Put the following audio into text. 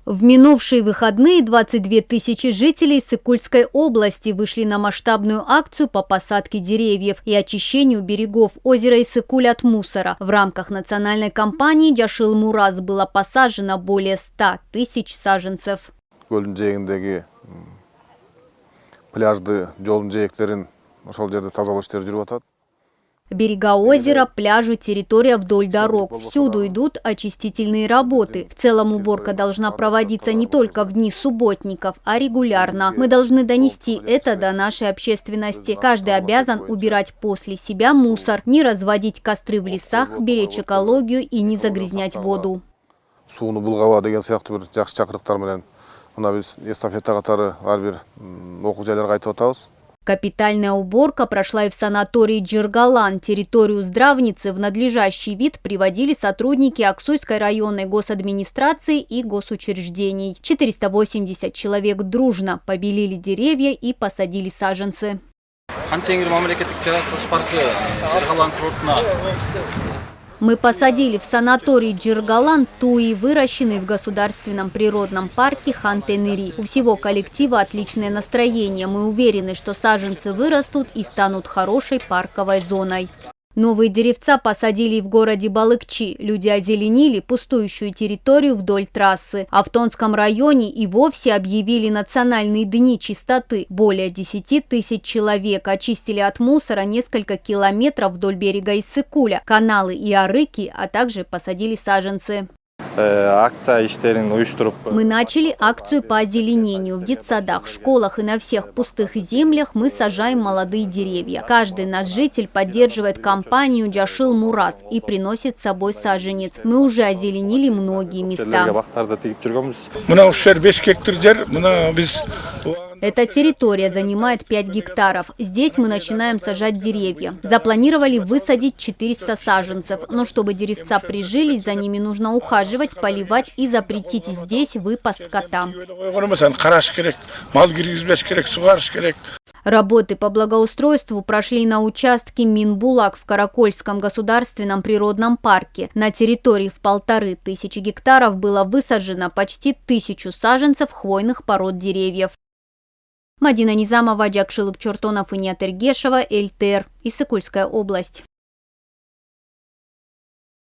В минувшие выходные 22 тысячи жителей Сыкульской области вышли на масштабную акцию по посадке деревьев и очищению берегов озера Исыкуль от мусора. В рамках национальной кампании «Жашыл Мурас» было посажено более 100 тысяч саженцев. Берега озера, пляжи, территория вдоль дорог. Всюду идут очистительные работы. В целом уборка должна проводиться не только в дни субботников, а регулярно. Мы должны донести это до нашей общественности. Каждый обязан убирать после себя мусор, не разводить костры в лесах, беречь экологию и не загрязнять воду. Капитальная уборка прошла и в санатории Джиргалан. Территорию здравницы в надлежащий вид приводили сотрудники Аксуйской районной госадминистрации и госучреждений. 480 человек дружно побелили деревья и посадили саженцы. Мы посадили в санатории Джиргалан туи, выращенные в государственном природном парке Хан-Тенери. У всего коллектива отличное настроение. Мы уверены, что саженцы вырастут и станут хорошей парковой зоной. Новые деревца посадили и в городе Балыкчи. Люди озеленили пустующую территорию вдоль трассы. А в Тонском районе и вовсе объявили национальные дни чистоты. Более 10 тысяч человек очистили от мусора несколько километров вдоль берега Исыкуля, каналы и арыки, а также посадили саженцы. Мы начали акцию по озеленению. В детсадах, школах и на всех пустых землях мы сажаем молодые деревья. Каждый наш житель поддерживает кампанию «Жашыл Мурас» и приносит с собой саженец. Мы уже озеленили многие места. Эта территория занимает 5 гектаров. Здесь мы начинаем сажать деревья. Запланировали высадить 400 саженцев. Но чтобы деревца прижились, за ними нужно ухаживать, поливать и запретить здесь выпас скота. Работы по благоустройству прошли на участке Минбулак в Каракольском государственном природном парке. На территории в 1500 гектаров было высажено почти 1000 саженцев хвойных пород деревьев. Мадина Низамова, Жакшылык Чортонов и Ният Эргешева, ЛТР, Исыкульская область.